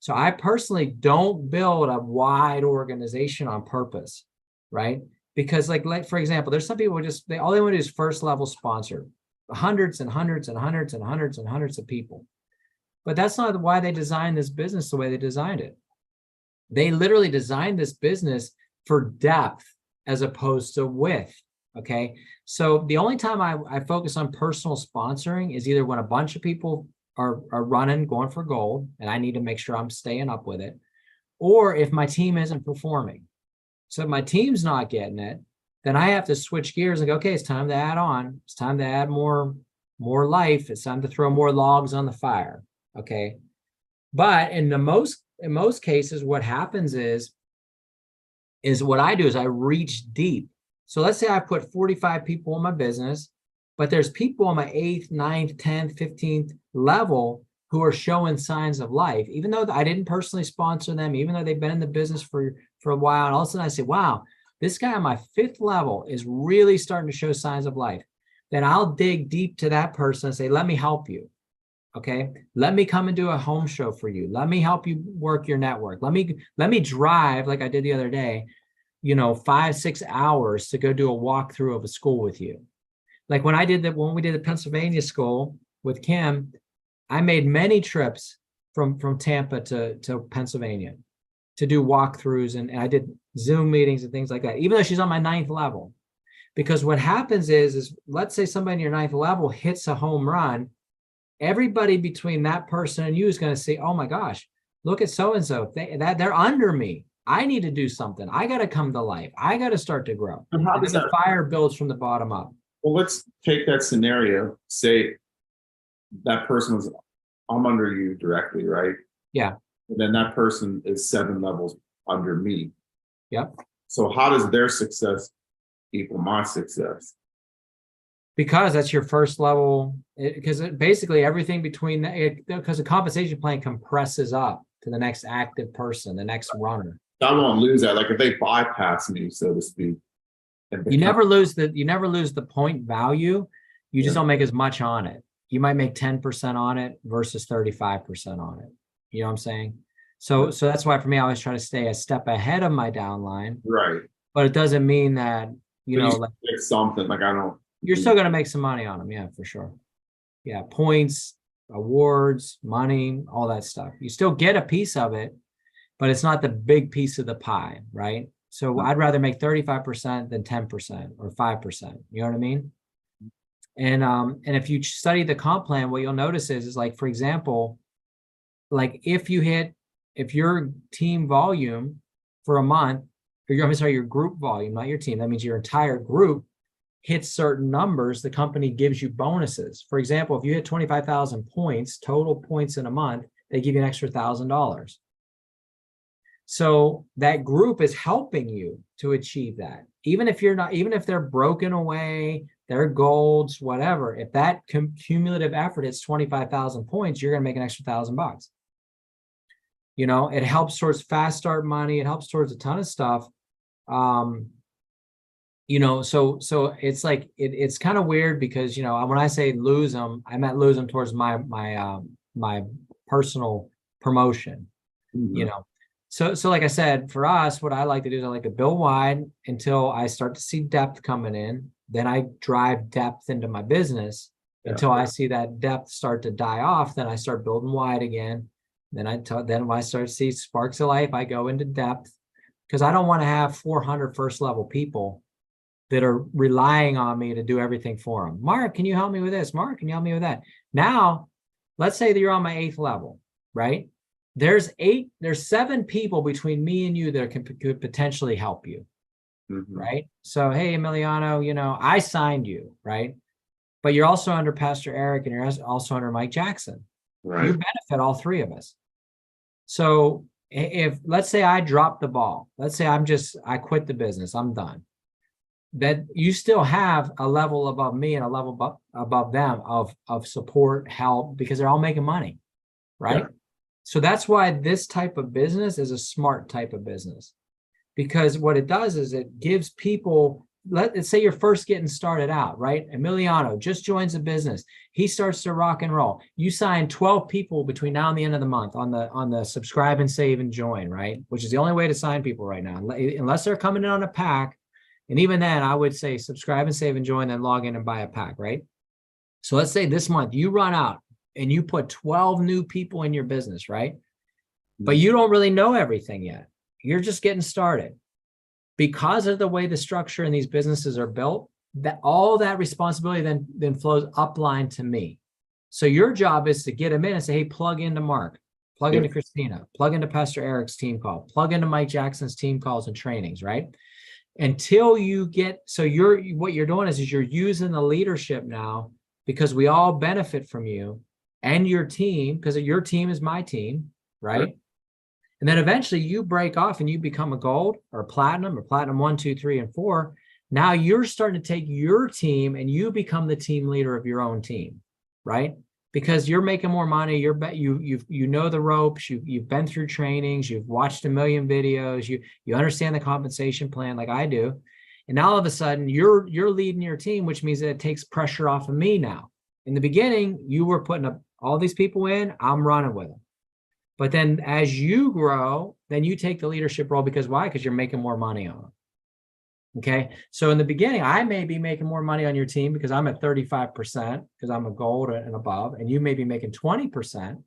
So I personally don't build a wide organization on purpose, right? Because like for example, there's some people who just, all they want to do is first level sponsor, hundreds and hundreds and hundreds and hundreds and hundreds of people. But that's not why they designed this business the way they designed it. They literally designed this business for depth as opposed to width. Okay. So the only time I focus on personal sponsoring is either when a bunch of people are running, going for gold, and I need to make sure I'm staying up with it, or if my team isn't performing. So if my team's not getting it, then I have to switch gears and go, okay, it's time to add on. It's time to add more life. It's time to throw more logs on the fire. Okay. But in most cases, what happens is what I do is I reach deep. So let's say I put 45 people in my business, but there's people on my 8th, 9th, 10th, 15th level who are showing signs of life, even though I didn't personally sponsor them, even though they've been in the business for a while. And all of a sudden I say, wow, this guy on my 5th level is really starting to show signs of life. Then I'll dig deep to that person and say, let me help you. Okay. Let me come and do a home show for you. Let me help you work your network. Let me drive, like I did the other day, 5, 6 hours to go do a walkthrough of a school with you. Like when we did the Pennsylvania school with Kim, I made many trips from Tampa to Pennsylvania to do walkthroughs, and I did Zoom meetings and things like that, even though she's on my 9th level. Because what happens is let's say somebody in your 9th level hits a home run, everybody between that person and you is going to say, oh my gosh, look at so-and-so, they're under me. I need to do something. I got to come to life. I got to start to grow. And how does the fire builds from the bottom up? Well, let's take that scenario. Say that person was, I'm under you directly, right? Yeah. And then that person is 7 levels under me. Yep. So how does their success equal my success? Because that's your first level, because basically everything between because the compensation plan compresses up to the next active person, the next runner. I won't lose that. Like if they bypass me, so to speak. You never lose the point value. You just don't make as much on it. You might make 10% on it versus 35% on it. You know what I'm saying? So that's why for me, I always try to stay a step ahead of my downline. Right. But it doesn't mean that, like something like I don't. You're still going to make some money on them. Yeah, for sure. Yeah. Points, awards, money, all that stuff. You still get a piece of it, but it's not the big piece of the pie. Right. So I'd rather make 35% than 10% or 5%. You know what I mean? And if you study the comp plan, what you'll notice is like, for example, like if your team volume for a month, your group volume, not your team, that means your entire group hits certain numbers, the company gives you bonuses. For example, if you hit 25,000 points, total points in a month, they give you an extra $1,000. So that group is helping you to achieve that. Even if they're broken away, they're golds, whatever, if that cumulative effort is 25,000 points, you're going to make an extra $1,000. It helps towards fast start money. It helps towards a ton of stuff. So it's like, it's kind of weird because, when I say lose them, I meant lose them towards my personal promotion, Mm-hmm. So like I said, for us, what I like to do is I like to build wide until I start to see depth coming in. Then I drive depth into my business Yeah. until I see that depth start to die off. Then I start building wide again. Then when I start to see sparks of life, I go into depth because I don't want to have 400 first level people that are relying on me to do everything for them. Mark, can you help me with this? Mark, can you help me with that? Now, let's say that you're on my 8th level, right? There's 7 people between me and you that could potentially help you, right? So, hey, Emiliano, I signed you, right? But you're also under Pastor Eric and you're also under Mike Jackson. Right. You benefit all 3 of us. So if let's say I drop the ball, let's say I quit the business, I'm done. That you still have a level above me and a level above them of support, help, because they're all making money, right? Yeah. So that's why this type of business is a smart type of business, because what it does is it gives people, let's say you're first getting started out, right? Emiliano just joins the business. He starts to rock and roll. You sign 12 people between now and the end of the month on the subscribe and save and join, right? Which is the only way to sign people right now, unless they're coming in on a pack. And even then, I would say subscribe and save and join, then log in and buy a pack, right? So let's say this month you run out and you put 12 new people in your business, right? But you don't really know everything yet. You're just getting started. Because of the way the structure in these businesses are built, that all that responsibility then flows upline to me. So your job is to get them in and say, hey, plug into Mark, plug into Christina, plug into Pastor Eric's team call, plug into Mike Jackson's team calls and trainings, right? Until you get, so what you're doing is you're using the leadership now, because we all benefit from you and your team, because your team is my team, right? Sure. And then eventually you break off and you become a gold or platinum 1, 2, 3, and 4. Now you're starting to take your team and you become the team leader of your own team, right? Because you're making more money, you know the ropes, you've been through trainings, you've watched a million videos, you understand the compensation plan like I do. And now all of a sudden you're leading your team, which means that it takes pressure off of me now. In the beginning, you were putting up all these people in, I'm running with them. But then as you grow, then you take the leadership role, because why? Because you're making more money on them. Okay. So in the beginning, I may be making more money on your team because I'm at 35% because I'm a gold and above, and you may be making 20%.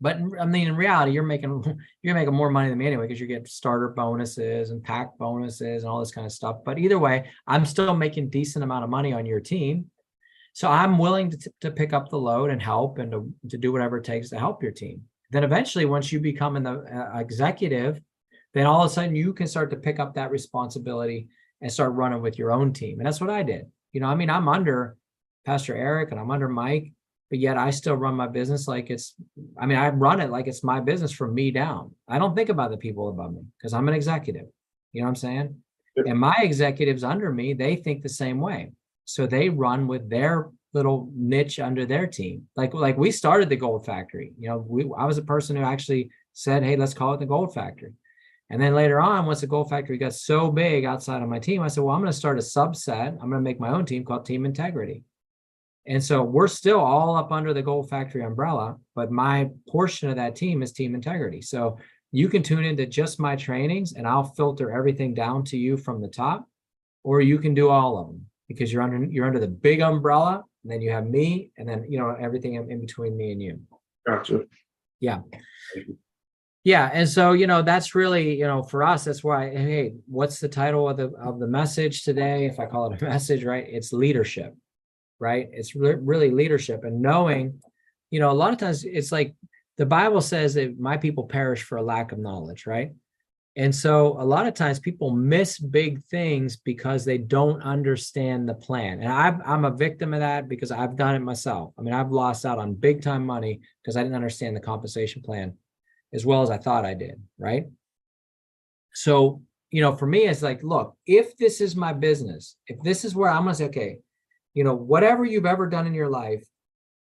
But I mean, in reality, you're making more money than me anyway, because you get starter bonuses and pack bonuses and all this kind of stuff. But either way, I'm still making decent amount of money on your team. So I'm willing to pick up the load and help and to do whatever it takes to help your team. Then eventually, once you become an executive, then all of a sudden you can start to pick up that responsibility and start running with your own team. And that's what I did. I mean, I'm under Pastor Eric and I'm under Mike, but yet I still run my business like I run it like it's my business from me down. I don't think about the people above me because I'm an executive. You know what I'm saying? Yep. And my executives under me, they think the same way. So they run with their little niche under their team. Like we started the Gold Factory. I was a person who actually said, hey, let's call it the Gold Factory. And then later on, once the Gold Factory got so big outside of my team, I said, well, I'm going to start a subset. I'm going to make my own team called Team Integrity. And so we're still all up under the Gold Factory umbrella, but my portion of that team is Team Integrity. So you can tune into just my trainings and I'll filter everything down to you from the top, or you can do all of them because you're under the big umbrella, and then you have me, and then, everything in between me and you. Gotcha. Yeah. Yeah. And so, that's really, for us, that's why, hey, what's the title of the message today? If I call it a message, right? It's leadership, right? It's really leadership, and knowing, a lot of times it's like the Bible says that my people perish for a lack of knowledge, right? And so a lot of times people miss big things because they don't understand the plan. And I'm a victim of that because I've done it myself. I mean, I've lost out on big time money because I didn't understand the compensation plan as well as I thought I did, right? So, for me, it's like, look, if this is my business, if this is where I'm going to say, okay, whatever you've ever done in your life,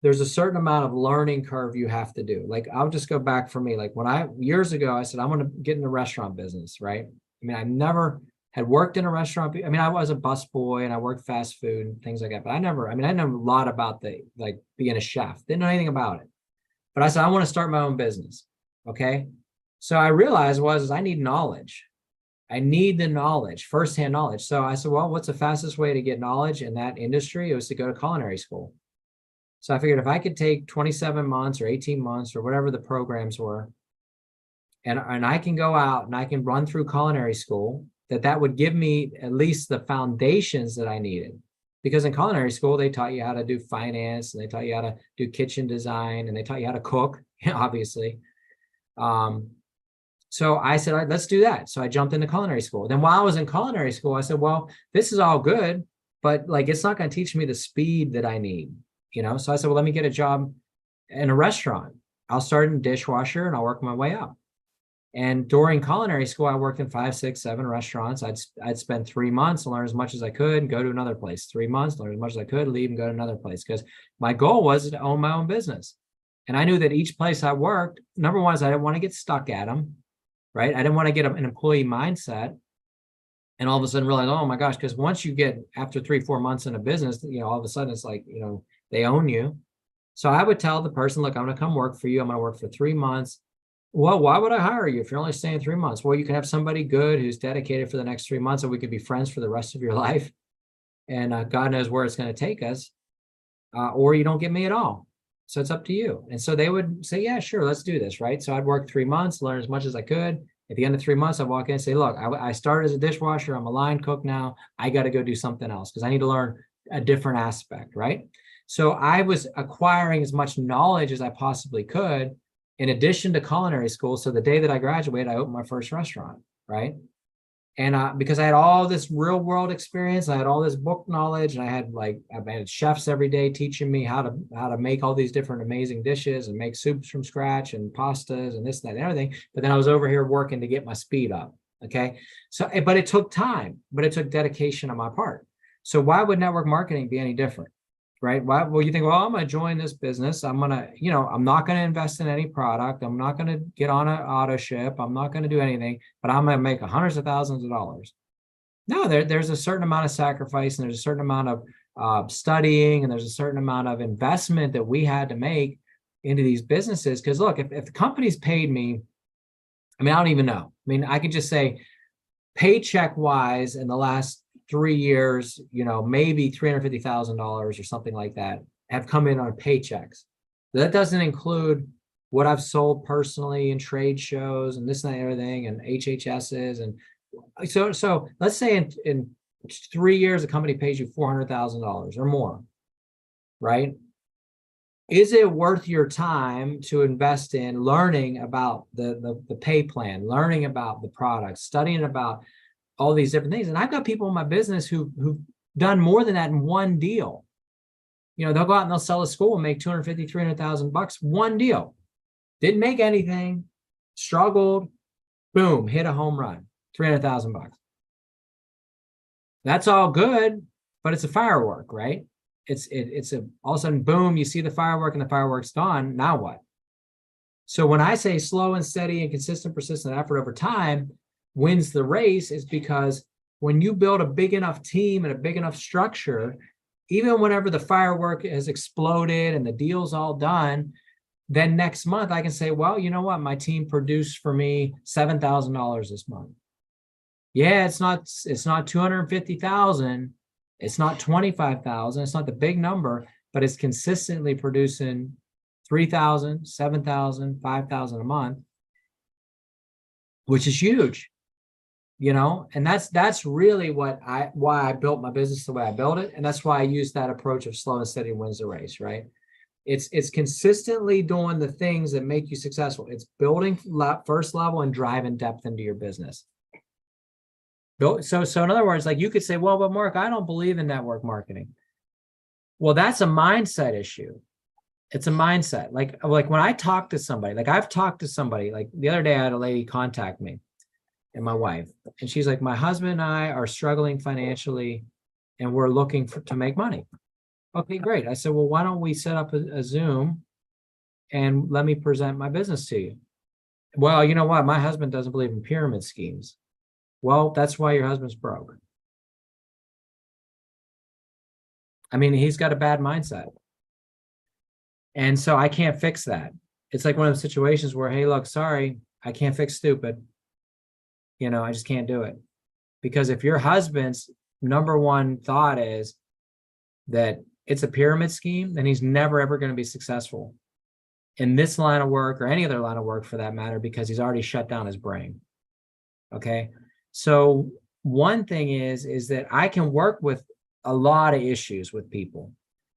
there's a certain amount of learning curve you have to do. Like, I'll just go back for me. Like years ago, I said, I'm going to get in the restaurant business, right? I mean, I never had worked in a restaurant. I mean, I was a busboy and I worked fast food and things like that, but I know a lot about being a chef. Didn't know anything about it. But I said, I want to start my own business. Okay. So I realized was I need knowledge. I need the knowledge, firsthand knowledge. So I said, well, what's the fastest way to get knowledge in that industry? It was to go to culinary school. So I figured if I could take 27 months or 18 months or whatever the programs were, and I can go out and I can run through culinary school, that would give me at least the foundations that I needed. Because in culinary school, they taught you how to do finance, and they taught you how to do kitchen design, and they taught you how to cook, obviously. So I said, all right, let's do that. So I jumped into culinary school. Then while I was in culinary school, I said, well, this is all good, but like, it's not going to teach me the speed that I need, So I said, well, let me get a job in a restaurant. I'll start in dishwasher and I'll work my way up. And during culinary school, I worked in 5, 6, 7 restaurants. I'd spend 3 months, learn as much as I could, and go to another place. 3 months, learn as much as I could, leave and go to another place. Because my goal was to own my own business. And I knew that each place I worked, number one is I didn't want to get stuck at them, right? I didn't want to get an employee mindset and all of a sudden realize, oh my gosh, because once you get after 3, 4 months in a business, all of a sudden it's like, they own you. So I would tell the person, look, I'm going to come work for you. I'm going to work for 3 months. Well, why would I hire you if you're only staying 3 months? Well, you can have somebody good who's dedicated for the next 3 months, and we could be friends for the rest of your life. And God knows where it's going to take us. Or you don't get me at all. So it's up to you. And so they would say, yeah, sure, let's do this, right? So I'd work 3 months, learn as much as I could. At the end of 3 months, I'd walk in and say, look, I started as a dishwasher. I'm a line cook now. I got to go do something else because I need to learn a different aspect, right? So I was acquiring as much knowledge as I possibly could in addition to culinary school. So the day that I graduated, I opened my first restaurant, right? And because I had all this real world experience, I had all this book knowledge, and I had chefs every day teaching me how to make all these different amazing dishes and make soups from scratch and pastas and this, that, and everything. But then I was over here working to get my speed up. Okay. So, but it took time, but it took dedication on my part. So why would network marketing be any different? Right? Why? Well, you think, well, I'm going to join this business. I'm going to, I'm not going to invest in any product. I'm not going to get on an auto ship. I'm not going to do anything, but I'm going to make hundreds of thousands of dollars. No, there's a certain amount of sacrifice, and there's a certain amount of studying, and there's a certain amount of investment that we had to make into these businesses. Because look, if the company's paid me, I don't even know. I could just say paycheck wise in the last 3 years, maybe $350,000 or something like that have come in on paychecks. That doesn't include what I've sold personally in trade shows and this and that, everything, and HHSs. And so let's say in 3 years, a company pays you $400,000 or more, right? Is it worth your time to invest in learning about the pay plan, learning about the product, studying about all these different things? And I've got people in my business who've done more than that in one deal. They'll go out and they'll sell a school and make $250,000, $300,000, one deal. Didn't make anything, struggled, boom, hit a home run, $300,000. That's all good, but it's a firework, right? It's all of a sudden, boom, you see the firework and the firework's gone. Now what? So when I say slow and steady and consistent, persistent effort over time wins the race, is because when you build a big enough team and a big enough structure, even whenever the firework has exploded and the deal's all done, then next month I can say, well, you know what? My team produced for me $7,000 this month. Yeah, it's not 250,000. It's not 25,000. It's not the big number, but it's consistently producing 3,000, 7,000, 5,000 a month, which is huge. And that's really why I built my business the way I built it. And that's why I use that approach of slow and steady wins the race, right? It's consistently doing the things that make you successful. It's building first level and driving depth into your business. So in other words, like you could say, well, but Mark, I don't believe in network marketing. Well, that's a mindset issue. It's a mindset. Like when I talk to somebody, like I've talked to somebody, like the other day I had a lady contact me, and my wife, and she's like, my husband and I are struggling financially and we're looking to make money. Okay, great. I said, well, why don't we set up a Zoom and let me present my business to you? Well, you know what? My husband doesn't believe in pyramid schemes. Well, that's why your husband's broke. He's got a bad mindset. And so I can't fix that. It's like one of those situations where, hey, look, sorry, I can't fix stupid. I just can't do it. Because if your husband's number one thought is that it's a pyramid scheme, then he's never, ever going to be successful in this line of work or any other line of work for that matter, because he's already shut down his brain. Okay. So one thing is that I can work with a lot of issues with people,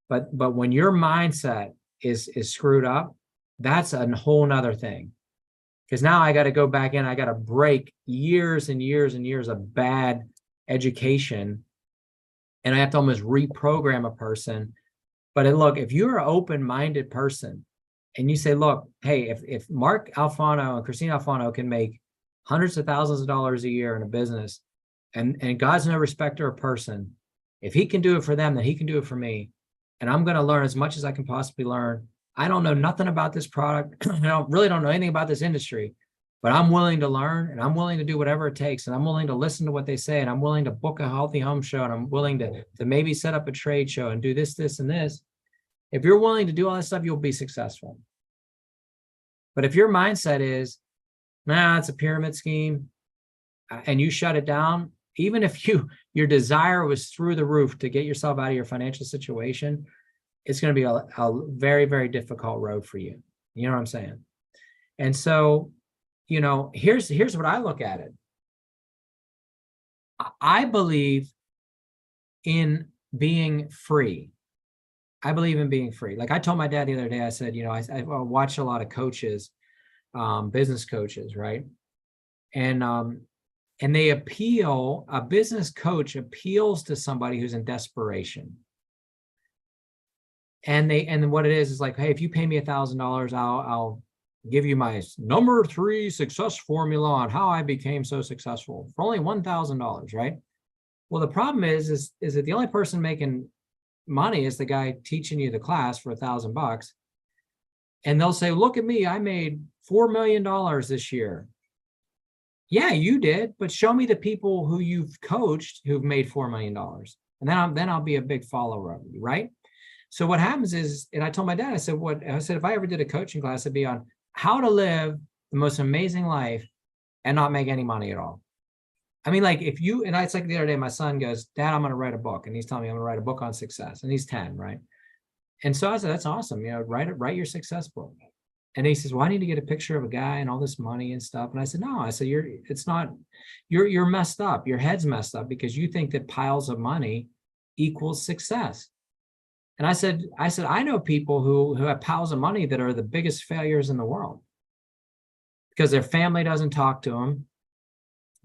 but when your mindset is screwed up, that's a whole nother thing. Because now I got to go back in, I got to break years and years and years of bad education, and I have to almost reprogram a person. But look, if you're an open-minded person and you say, look, hey, if Mark Alfano and Christina Alfano can make hundreds of thousands of dollars a year in a business, and God's no respecter of person, if he can do it for them, then he can do it for me. And I'm going to learn as much as I can possibly learn. I don't know nothing about this product. I don't know anything about this industry, but I'm willing to learn, and I'm willing to do whatever it takes. And I'm willing to listen to what they say. And I'm willing to book a healthy home show. And I'm willing to maybe set up a trade show and do this, this, and this. If you're willing to do all this stuff, you'll be successful. But if your mindset is, nah, it's a pyramid scheme, and you shut it down, even if your desire was through the roof to get yourself out of your financial situation, it's going to be a very, very difficult road for you. You know what I'm saying? And so, here's what I look at it. I believe in being free. I believe in being free. Like I told my dad the other day, I said, I watch a lot of coaches, business coaches, right? And they a business coach appeals to somebody who's in desperation. And what it is like, hey, if you pay me $1,000, I'll give you my number 3 success formula on how I became so successful for only $1,000, right? Well, the problem is that the only person making money is the guy teaching you the class for $1,000. And they'll say, look at me, I made $4 million this year. Yeah, you did, but show me the people who you've coached who've made $4 million. And then I'll be a big follower of you, right? So what happens is, and I told my dad, I said, if I ever did a coaching class, it'd be on how to live the most amazing life and not make any money at all. I mean, like it's like the other day, my son goes, Dad, I'm going to write a book. And he's telling me I'm going to write a book on success. And he's 10, right? And so I said, that's awesome. Write your success book. And he says, well, I need to get a picture of a guy and all this money and stuff. And I said, no, you're messed up. Your head's messed up because you think that piles of money equals success. And I said, I know people who have piles of money that are the biggest failures in the world because their family doesn't talk to them.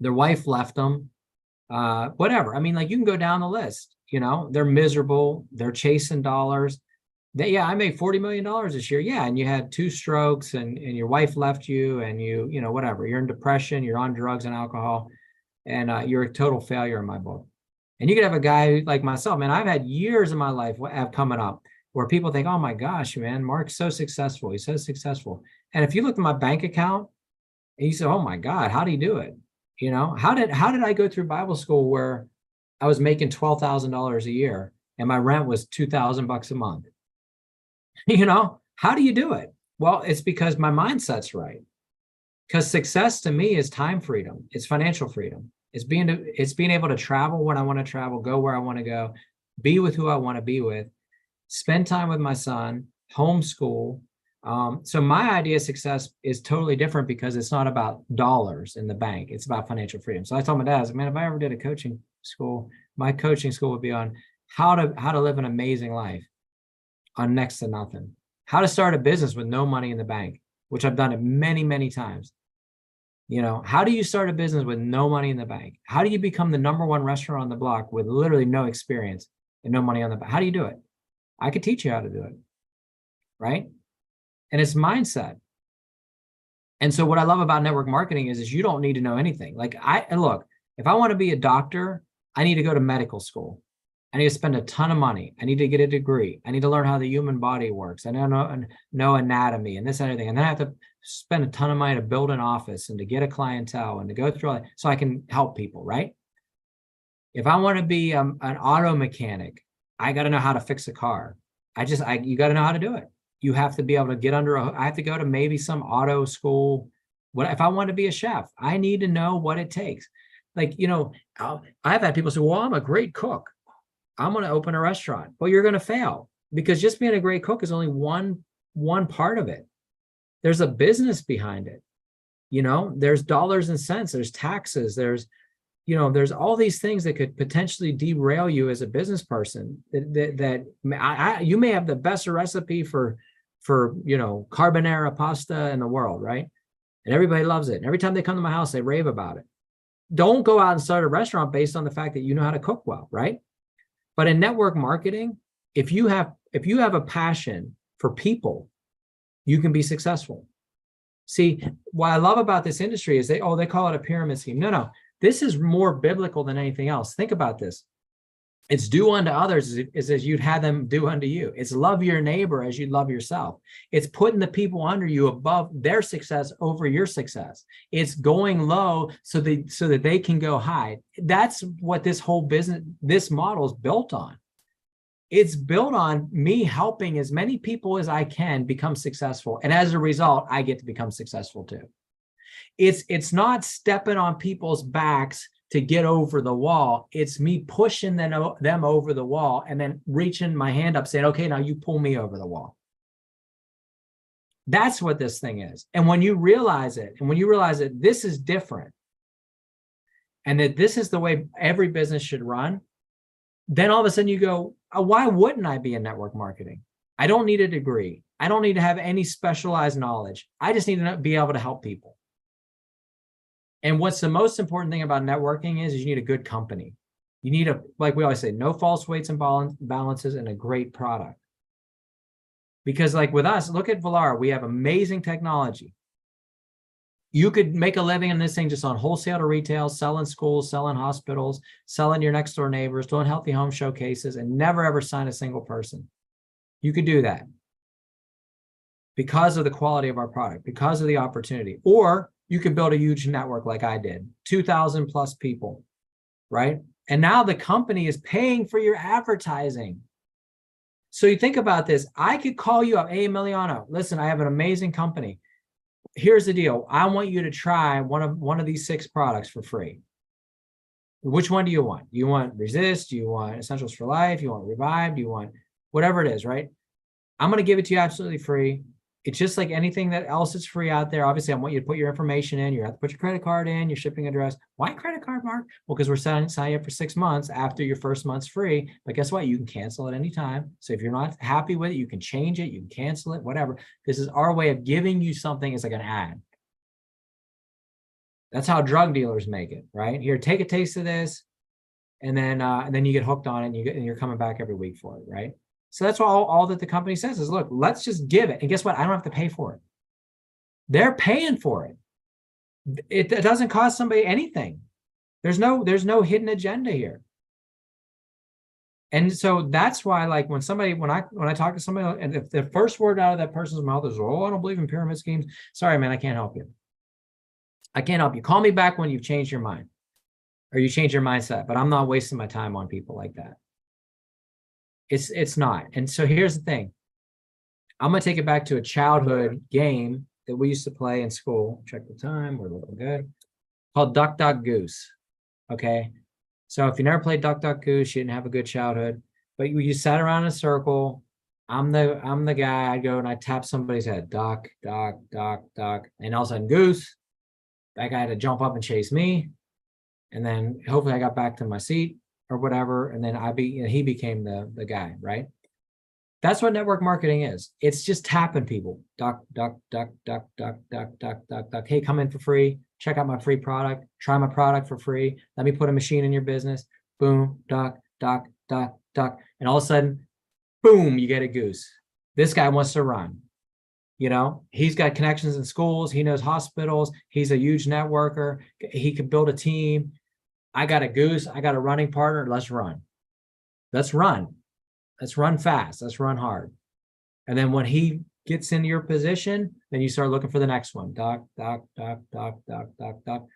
Their wife left them, whatever. I mean, like you can go down the list, they're miserable. They're chasing dollars. I made $40 million this year. Yeah. And you had 2 strokes and your wife left you and whatever, you're in depression, you're on drugs and alcohol, and you're a total failure in my book. And you could have a guy like myself, man, I've had years in my life coming up where people think, oh my gosh, man, Mark's so successful. He's so successful. And if you look at my bank account and you say, oh my God, how do you do it? How did I go through Bible school where I was making $12,000 a year and my rent was $2,000 a month? How do you do it? Well, it's because my mindset's right. Because success to me is time freedom. It's financial freedom. It's being able to travel when I want to travel, go where I want to go, be with who I want to be with, spend time with my son, homeschool. So my idea of success is totally different because it's not about dollars in the bank. It's about financial freedom. So I told my dad, I was like, man, if I ever did a coaching school, my coaching school would be on how to live an amazing life on next to nothing, how to start a business with no money in the bank, which I've done it many, many times. How do you start a business with no money in the bank? How do you become the number 1 restaurant on the block with literally no experience and no money on the bank? How do you do it? I could teach you how to do it, right? And it's mindset. And so what I love about network marketing is you don't need to know anything. Like look, if I want to be a doctor, I need to go to medical school. I need to spend a ton of money. I need to get a degree. I need to learn how the human body works. I know anatomy and this and everything. And then I have to spend a ton of money to build an office and to get a clientele and to go through all that so I can help people, right? If I want to be an auto mechanic, I got to know how to fix a car. You got to know how to do it. You have to be able to get I have to go to maybe some auto school What if I want to be a chef? I need to know what it takes. Like, I've had people say, well, I'm a great cook. I'm going to open a restaurant. Well, you're going to fail, because just being a great cook is only one part of it. There's a business behind it. There's dollars and cents, there's taxes, there's all these things that could potentially derail you as a business person. You may have the best recipe for carbonara pasta in the world, right? And everybody loves it. And every time they come to my house, they rave about it. Don't go out and start a restaurant based on the fact that you know how to cook well, right? But in network marketing, if you have a passion for people, you can be successful. See, what I love about this industry is they call it a pyramid scheme. No, this is more biblical than anything else. Think about this. It's do unto others as you'd have them do unto you. It's love your neighbor as you'd love yourself. It's putting the people under you above their success over your success. It's going low so that they can go high. That's what this whole business, this model is built on. It's built on me helping as many people as I can become successful. And as a result, I get to become successful too. It's not stepping on people's backs to get over the wall. It's me pushing them over the wall and then reaching my hand up saying, okay, now you pull me over the wall. That's what this thing is. And when you realize it, this is different, and that this is the way every business should run, then all of a sudden you go, why wouldn't I be in network marketing? I don't need a degree. I don't need to have any specialized knowledge. I just need to be able to help people. And what's the most important thing about networking is you need a good company. You need like we always say, no false weights and balances, and a great product. Because like with us, look at Vollara, we have amazing technology. You could make a living in this thing just on wholesale to retail, selling schools, selling hospitals, selling your next door neighbors, doing healthy home showcases, and never ever sign a single person. You could do that because of the quality of our product, because of the opportunity. Or you could build a huge network like I did, 2,000 plus people, right? And now the company is paying for your advertising. So you think about this. I could call you up, hey, Emiliano, listen, I have an amazing company. Here's the deal. I want you to try one of these 6 products for free. Which one do you want? Do you want Resist? Do you want Essentials for Life? Do you want Revive? Do you want whatever it is, right? I'm going to give it to you absolutely free. It's just like anything that else is free out there. Obviously, I want you to put your information in. You have to put your credit card in, your shipping address. Why credit card, Mark? Well, because we're signing up for 6 months after your first month's free. But guess what? You can cancel at any time. So if you're not happy with it, you can change it. You can cancel it, whatever. This is our way of giving you something. It's like an ad. That's how drug dealers make it, right? Here, take a taste of this, and then you get hooked on it, and you're coming back every week for it, right? So that's all that the company says is, look, let's just give it. And guess what? I don't have to pay for it. They're paying for it. It doesn't cost somebody anything. There's no hidden agenda here. And so that's why, like when I talk to somebody, and if the first word out of that person's mouth is, oh, I don't believe in pyramid schemes. Sorry, man, I can't help you. I can't help you. Call me back when you've changed your mind or you change your mindset, but I'm not wasting my time on people like that. It's not. And so here's the thing. I'm going to take it back to a childhood game that we used to play in school. Check the time. We're looking good. Called Duck, Duck, Goose. Okay. So if you never played Duck, Duck, Goose, you didn't have a good childhood, but you sat around in a circle. I'm the guy. I go and I tap somebody's head. Duck, duck, duck, duck. And all of a sudden, Goose. That guy had to jump up and chase me. And then hopefully I got back to my seat or whatever. And then he became the guy, right? That's what network marketing is. It's just tapping people. Duck, duck, duck, duck, duck, duck, duck, duck, duck. Hey, come in for free. Check out my free product. Try my product for free. Let me put a machine in your business. Boom, duck, duck, duck, duck. And all of a sudden, boom, you get a goose. This guy wants to run. You know, he's got connections in schools. He knows hospitals. He's a huge networker. He could build a team. I got a goose. I got a running partner. Let's run. Let's run. Let's run fast. Let's run hard. And then when he gets into your position, then you start looking for the next one. Duck, duck, duck, duck, duck, duck, duck.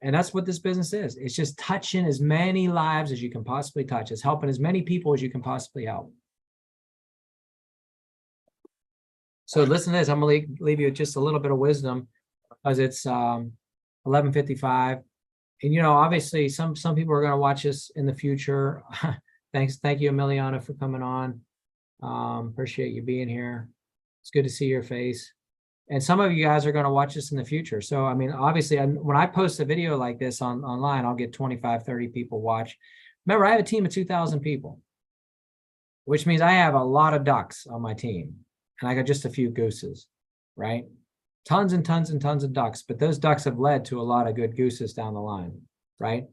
And that's what this business is. It's just touching as many lives as you can possibly touch. It's helping as many people as you can possibly help. So listen to this. I'm going to leave you with just a little bit of wisdom. because it's 11:55. And obviously some people are going to watch this in the future. Thank you, Emiliana, for coming on. Appreciate you being here. It's good to see your face. And some of you guys are going to watch this in the future. So, I mean, obviously, when I post a video like this online, I'll get 25, 30 people watch. Remember, I have a team of 2,000 people, which means I have a lot of ducks on my team. And I got just a few gooses, right? Tons and tons and tons of ducks. But those ducks have led to a lot of good gooses down the line, right?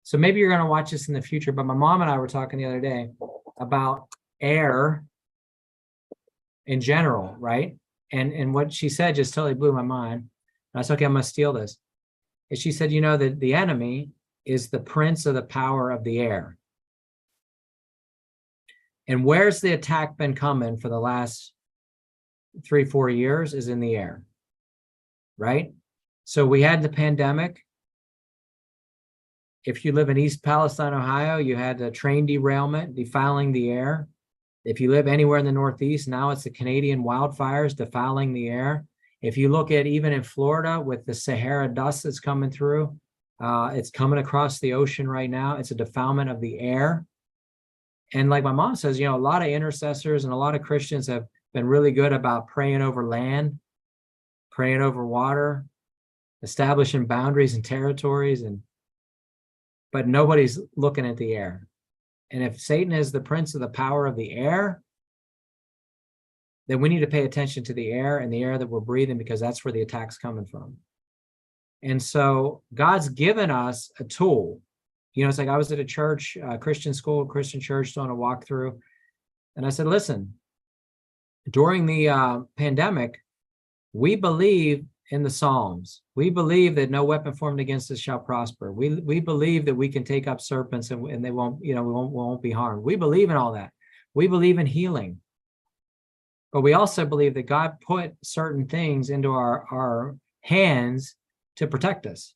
So maybe you're going to watch this in the future. But my mom and I were talking the other day about air in general, right? And what she said just totally blew my mind. And I said, okay, I'm going to steal this. And she said, that the enemy is the prince of the power of the air. And where's the attack been coming for the last 3-4 years is in the air, right? So we had the pandemic. If you live in East Palestine, Ohio, you had a train derailment defiling the air. If you live anywhere in the Northeast, now it's the Canadian wildfires defiling the air. If you look at even in Florida with the Sahara dust that's coming through, it's coming across the ocean right now. It's a defilement of the air. And like my mom says, a lot of intercessors and a lot of Christians have been really good about praying over land, praying over water, establishing boundaries and territories, but nobody's looking at the air. And if Satan is the prince of the power of the air, then we need to pay attention to the air and the air that we're breathing, because that's where the attack's coming from. And so God's given us a tool. It's like I was at a church, Christian school, Christian church, doing a walkthrough. And I said, listen, during the pandemic, we believe in the Psalms. We believe that no weapon formed against us shall prosper. We believe that we can take up serpents and they won't, we won't be harmed. We believe in all that. We believe in healing. But we also believe that God put certain things into our hands to protect us.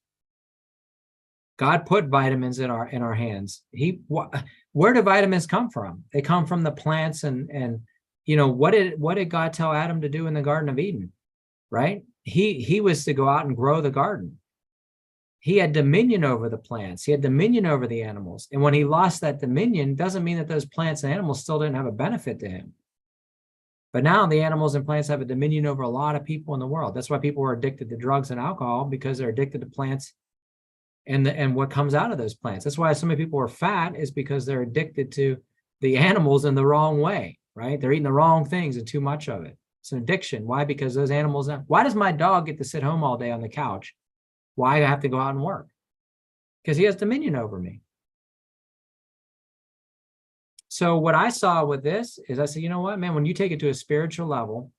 God put vitamins in our hands. Where do vitamins come from? They come from the plants and what did God tell Adam to do in the Garden of Eden? Right? He was to go out and grow the garden. He had dominion over the plants. He had dominion over the animals. And when he lost that dominion, doesn't mean that those plants and animals still didn't have a benefit to him. But now the animals and plants have a dominion over a lot of people in the world. That's why people are addicted to drugs and alcohol, because they're addicted to plants and what comes out of those plants. That's why so many people are fat, is because they're addicted to the animals in the wrong way, right? They're eating the wrong things and too much of it. It's an addiction. Why? Because those animals, why does my dog get to sit home all day on the couch? Why do I have to go out and work? Because he has dominion over me. So what I saw with this is I said, you know what, man, when you take it to a spiritual level,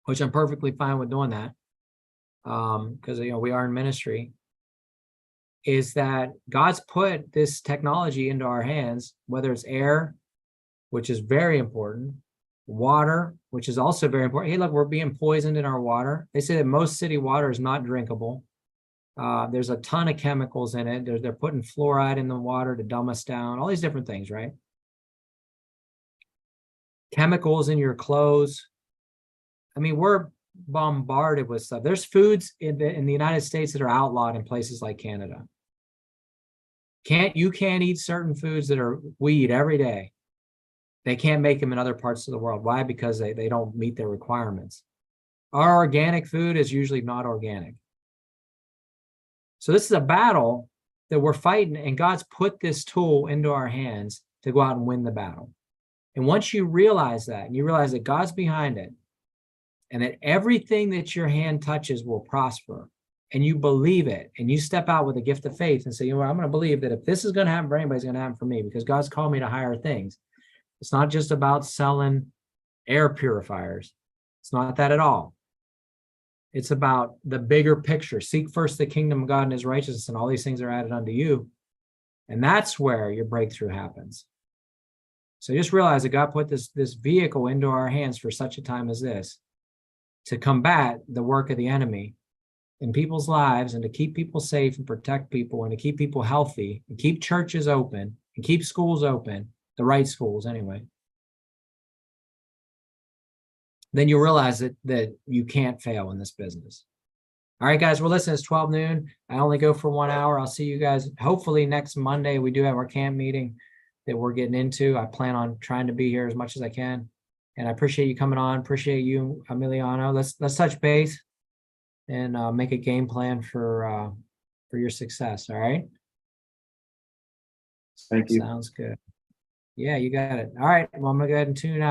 which I'm perfectly fine with doing that, because we are in ministry, is that God's put this technology into our hands, whether it's air, which is very important, water, which is also very important. Hey, look, we're being poisoned in our water. They say that most city water is not drinkable. There's a ton of chemicals in it. They're putting fluoride in the water to dumb us down, all these different things, right? Chemicals in your clothes. I mean, we're bombarded with stuff. There's foods in the United States that are outlawed in places like Canada. You can't eat certain foods that are weed every day. They can't make them in other parts of the world. Why? Because they don't meet their requirements. Our organic food is usually not organic. So this is a battle that we're fighting, and God's put this tool into our hands to go out and win the battle. And once you realize that, and you realize that God's behind it, and that everything that your hand touches will prosper, and you believe it, and you step out with a gift of faith and say, I'm going to believe that if this is going to happen for anybody, it's going to happen for me, because God's called me to higher things. It's not just about selling air purifiers. It's not that at all. It's about the bigger picture. Seek first the kingdom of God and his righteousness, and all these things are added unto you. And that's where your breakthrough happens. So just realize that God put this vehicle into our hands for such a time as this, to combat the work of the enemy in people's lives, and to keep people safe and protect people, and to keep people healthy, and keep churches open, and keep schools open, the right schools anyway. Then you realize that you can't fail in this business. All right, guys. Well, listen, it's 12 noon. I only go for 1 hour. I'll see you guys hopefully next Monday. We do have our camp meeting that we're getting into. I plan on trying to be here as much as I can. And I appreciate you coming on. Appreciate you, Emiliano. Let's touch base and make a game plan for your success. All right. Thank you. Sounds good. Yeah, you got it. All right. Well, I'm gonna go ahead and tune out.